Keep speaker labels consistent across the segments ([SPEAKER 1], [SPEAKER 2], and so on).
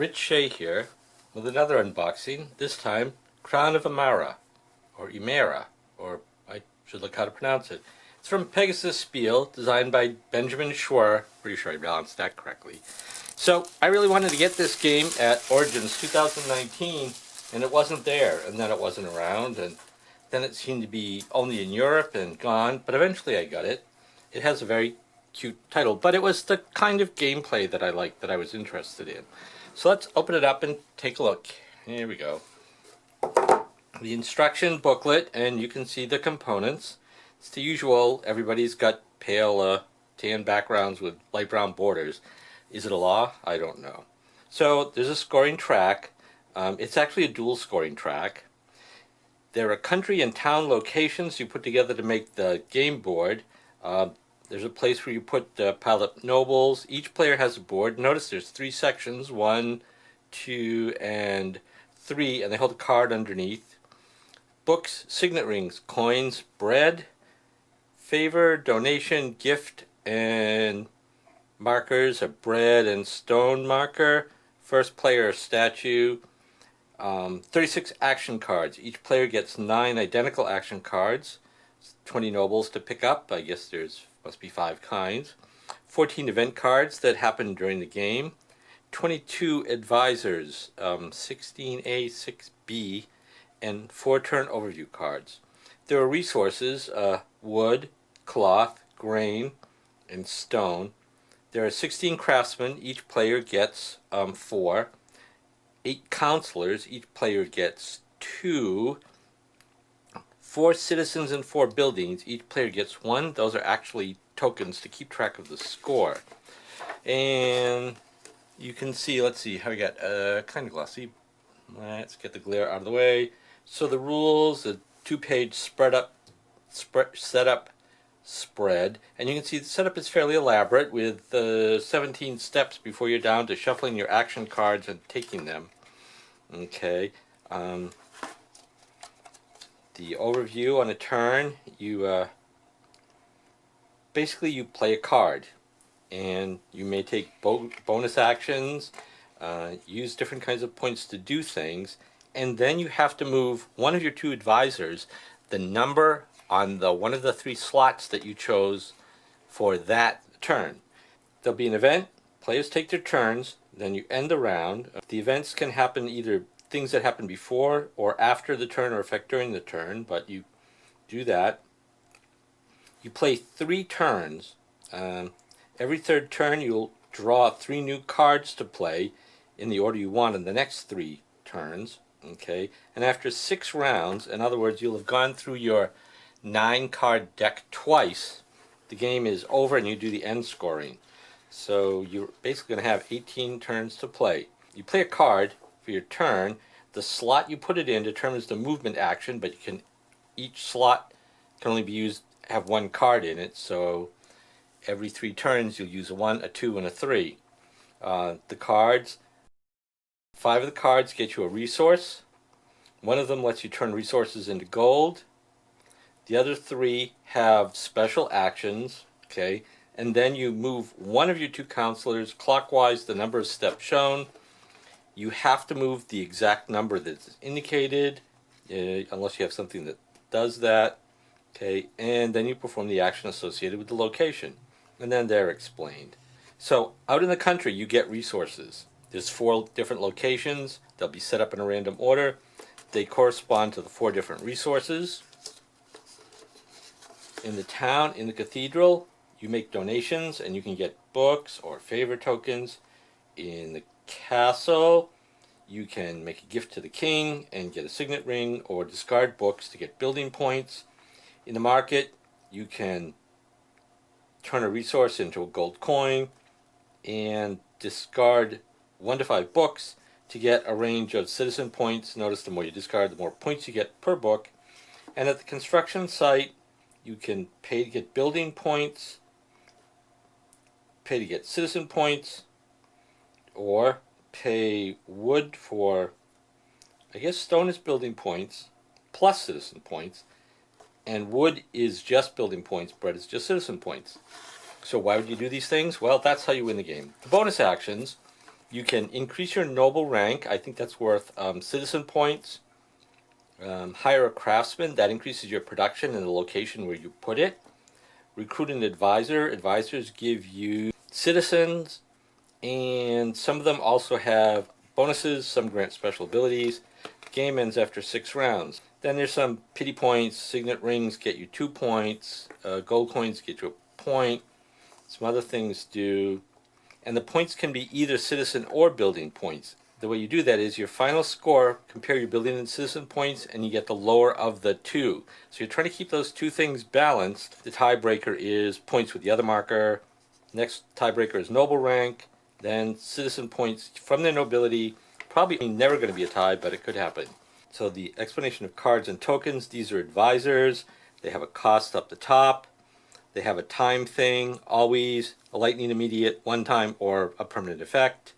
[SPEAKER 1] Rich Shea here with another unboxing, this time Crown of Emara, or Emara, or I should look how to pronounce it. It's from Pegasus Spiele, designed by Benjamin Schwer. Pretty sure I balanced that correctly. So I really wanted to get this game at Origins 2019, and it wasn't there, and then it wasn't around, and then it seemed to be only in Europe and gone, but eventually I got it. It has a very cute title, but it was the kind of gameplay that I liked, that I was interested in. So let's open it up and take a look. Here we go. The instruction booklet, and you can see the components. It's the usual, everybody's got pale tan backgrounds with light brown borders. Is it a law? I don't know. So there's a scoring track. It's actually a dual scoring track. There are country and town locations you put together to make the game board. There's a place where you put pile up nobles. Each player has a board. Notice there's 3 sections, 1, 2, and 3, and they hold a card underneath. Books, signet rings, coins, bread, favor, donation, gift, and markers, a bread and stone marker. First player statue. 36 action cards. Each player gets 9 identical action cards. 20 nobles to pick up. I guess there's must be 5 kinds. 14 event cards that happen during the game. 22 advisors, 16A, 6B, and 4 turn overview cards. There are resources, wood, cloth, grain, and stone. There are 16 craftsmen. Each player gets 4. 8 counselors. Each player gets 2. 4 citizens and 4 buildings. Each player gets 1. Those are actually tokens to keep track of the score. And you can see, let's see, how we got kind of glossy. Let's get the glare out of the way. So the rules, a 2-page setup spread, and you can see the setup is fairly elaborate with 17 steps before you're down to shuffling your action cards and taking them. Okay. The overview on a turn, you basically you play a card, and you may take bonus actions, use different kinds of points to do things, and then you have to move one of your 2 advisors the number on the one of the 3 slots that you chose for that turn. There'll be an event, players take their turns, then you end the round. The events can happen either things that happen before or after the turn or affect during the turn, but you do that. You play 3 turns. Every 3rd turn you'll draw 3 new cards to play in the order you want in the next 3 turns. Okay, and after 6 rounds, in other words, you'll have gone through your 9-card deck twice. The game is over and you do the end scoring. So you're basically going to have 18 turns to play. You play a card for your turn. The slot you put it in determines the movement action, but each slot can only be used, have 1 card in it, so every 3 turns you'll use a 1, a 2, and a 3. The cards, 5 of the cards get you a resource. 1 of them lets you turn resources into gold. The other 3 have special actions, okay, and then you move 1 of your 2 counselors clockwise the number of steps shown. You have to move the exact number that's indicated, unless you have something that does that, okay, and then you perform the action associated with the location, and then they're explained. So out in the country you get resources. There's 4 different locations. They'll be set up in a random order. They correspond to the 4 different resources. In the town, in the cathedral, you make donations and you can get books or favor tokens. In the castle, you can make a gift to the king and get a signet ring, or discard books to get building points. In the market, you can turn a resource into a gold coin and discard 1 to 5 books to get a range of citizen points. Notice the more you discard, the more points you get per book. And at the construction site, you can pay to get building points, pay to get citizen points, or pay wood for, I guess stone is building points, plus citizen points, and wood is just building points, bread is just citizen points. So why would you do these things? Well, that's how you win the game. The bonus actions You can increase your noble rank. I think that's worth citizen points. Hire a craftsman. That increases your production in the location where you put it. Recruit an advisor. Advisors give you citizens, and some of them also have bonuses. Some grant special abilities. Game ends after 6 rounds. Then there's some pity points. Signet rings get you 2 points. Gold coins get you a point. Some other things do. And the points can be either citizen or building points. The way you do that is your final score, compare your building and citizen points, and you get the lower of the two. So you're trying to keep those two things balanced. The tiebreaker is points with the other marker. Next tiebreaker is noble rank. Then citizen points from their nobility. Probably never going to be a tie, but it could happen. So the explanation of cards and tokens, these are advisors. They have a cost up the top. They have a time thing, always, a lightning immediate, one time, or a permanent effect.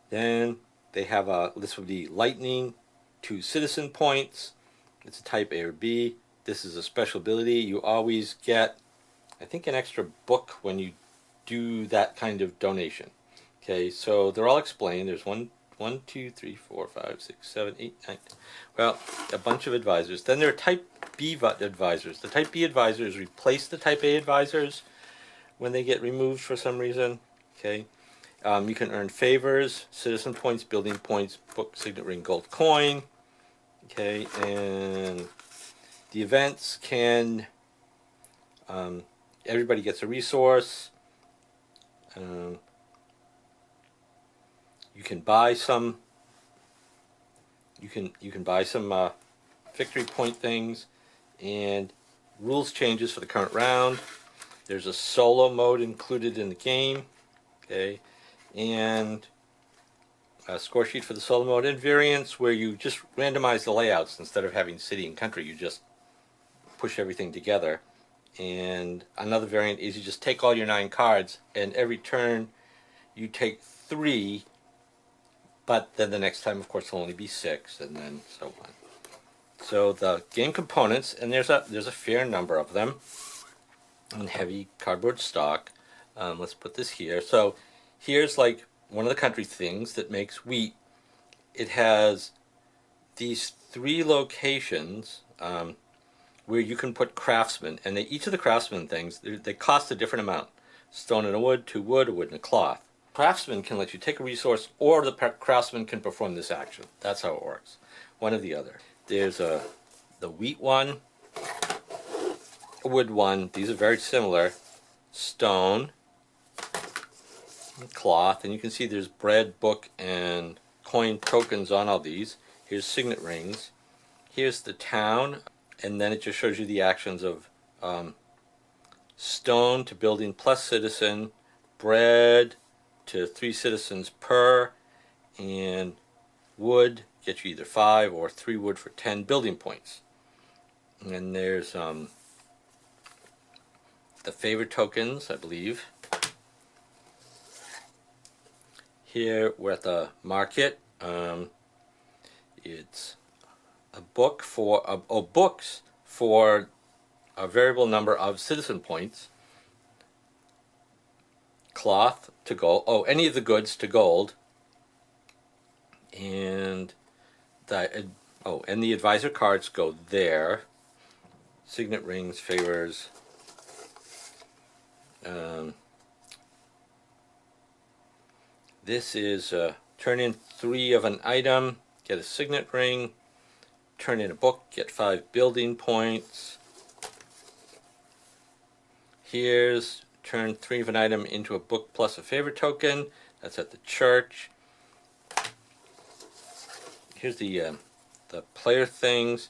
[SPEAKER 1] Then they have this would be lightning, 2 citizen points. It's a type A or B. This is a special ability. You always get, I think, an extra book when you do that kind of donation. Okay, so they're all explained. There's 1, 2, 3, 4, 5, 6, 7, 8, 9. Well, a bunch of advisors. Then there are type B advisors. The type B advisors replace the type A advisors when they get removed for some reason. Okay, you can earn favors, citizen points, building points, book, signet ring, gold coin. Okay, and the events can. Everybody gets a resource. You can buy some. You can buy some victory point things, and rules changes for the current round. There's a solo mode included in the game, okay, and a score sheet for the solo mode, and variants where you just randomize the layouts instead of having city and country. You just push everything together. And another variant is you just take all your 9 cards, and every turn you take 3. But then the next time, of course, will only be 6, and then so on. So the game components, and there's a fair number of them, in heavy cardboard stock. Let's put this here. So here's like one of the country things that makes wheat. It has these 3 locations where you can put craftsmen, and each of the craftsman things, they cost a different amount. Stone and a wood, 2 wood, a wood and a cloth. Craftsman can let you take a resource, or the craftsman can perform this action. That's how it works. One or the other. There's the wheat one, a wood one. These are very similar. Stone, and cloth, and you can see there's bread, book, and coin tokens on all these. Here's signet rings. Here's the town, and then it just shows you the actions of stone to building plus citizen, bread to 3 citizens per, and wood gets you either 5 or 3 wood for 10 building points. And there's the favorite tokens, I believe. Here we're at the market. It's a book for books for a variable number of citizen points. Cloth to gold. Any of the goods to gold. And the advisor cards go there. Signet rings, favors. This is turn in 3 of an item, get a signet ring. Turn in a book, get 5 building points. Here's turn 3 of an item into a book plus a favorite token. That's at the church. Here's the player things.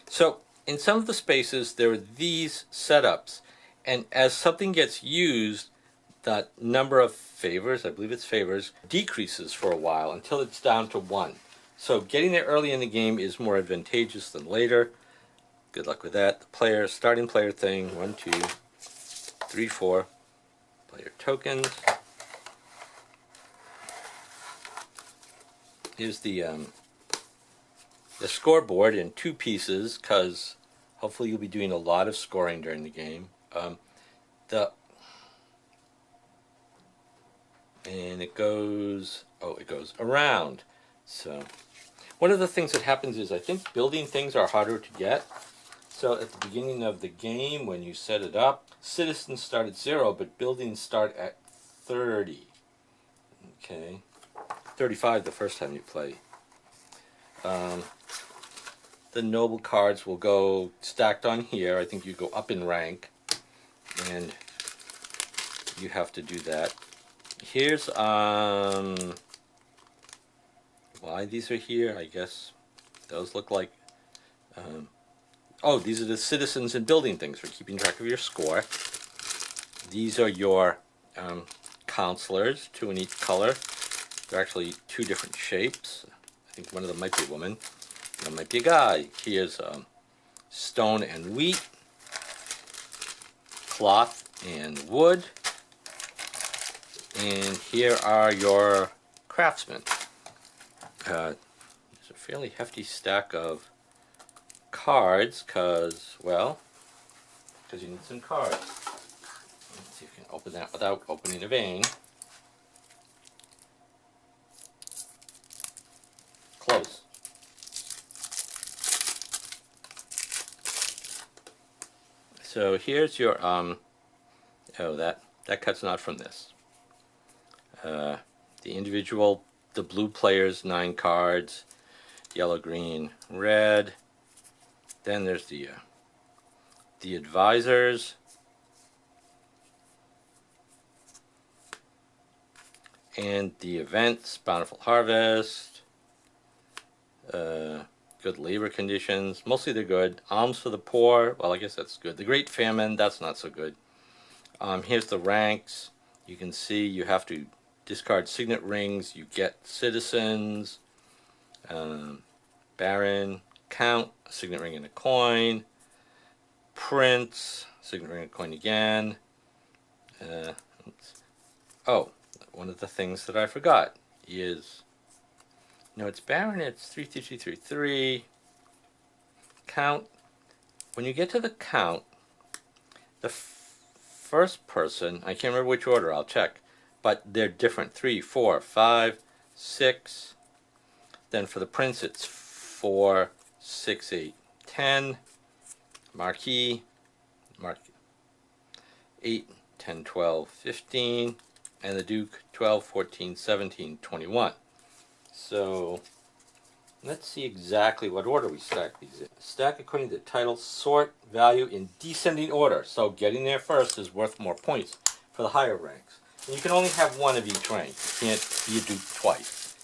[SPEAKER 1] So in some of the spaces there are these setups, and as something gets used, the number of favors, I believe it's favors, decreases for a while until it's down to 1. So getting there early in the game is more advantageous than later. Good luck with that. The starting player thing, 1, 2, 3, 4. Player tokens. Here's the scoreboard in 2 pieces, because hopefully you'll be doing a lot of scoring during the game. and it goes around. So one of the things that happens is I think building things are harder to get. So at the beginning of the game, when you set it up, citizens start at 0, but buildings start at 30. Okay, 35 the first time you play. The noble cards will go stacked on here. I think you go up in rank, and you have to do that. Here's why these are here. I guess those look like oh, these are the citizens and building things for keeping track of your score. These are your counselors, 2 in each color. They're actually 2 different shapes. I think one of them might be a woman. One might be a guy. Here's stone and wheat, cloth and wood, and here are your craftsmen. There's a fairly hefty stack of cards because you need some cards. Let's see if you can open that without opening a vein. Close. So here's your that cut's not from this. The blue players, 9 cards, yellow, green, red. Then there's the advisors, and the events, bountiful harvest, good labor conditions, mostly they're good. Alms for the poor, well, I guess that's good. The Great Famine, that's not so good. Here's the ranks. You can see you have to discard signet rings. You get citizens, baron, count, a signet ring and a coin, prince, signet ring and a coin again. Oh, one of the things that I forgot is, it's baron, it's 33333. Count. When you get to the count, the first person, I can't remember which order, I'll check, but they're different. 3, 4, 5, 6. Then for the prince, it's 4, 6, 8, 10. Marquis, 8, 10, 12, 15. And the duke, 12, 14, 17, 21. So let's see exactly what order we stack these in. Stack according to title, sort, value in descending order. So getting there first is worth more points for the higher ranks. And you can only have 1 of each rank. You can't be a duke twice.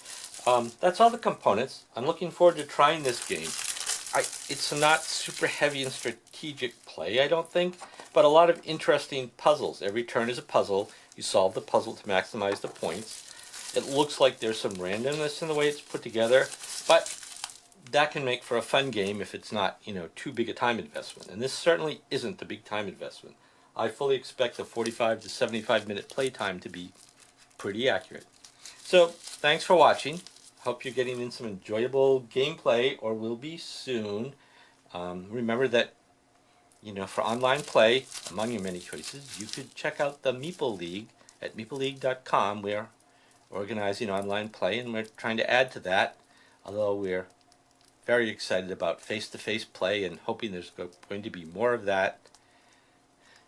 [SPEAKER 1] That's all the components. I'm looking forward to trying this game. It's not super heavy in strategic play, I don't think, but a lot of interesting puzzles. Every turn is a puzzle. You solve the puzzle to maximize the points. It looks like there's some randomness in the way it's put together, but that can make for a fun game if it's not, too big a time investment. And this certainly isn't a big time investment. I fully expect the 45 to 75 minute play time to be pretty accurate. So, thanks for watching. Hope you're getting in some enjoyable gameplay, or will be soon. Remember that, for online play, among your many choices, you could check out the Meeple League at meepleleague.com. We're organizing online play, and we're trying to add to that, although we're very excited about face-to-face play and hoping there's going to be more of that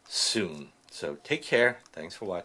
[SPEAKER 1] soon. So take care. Thanks for watching.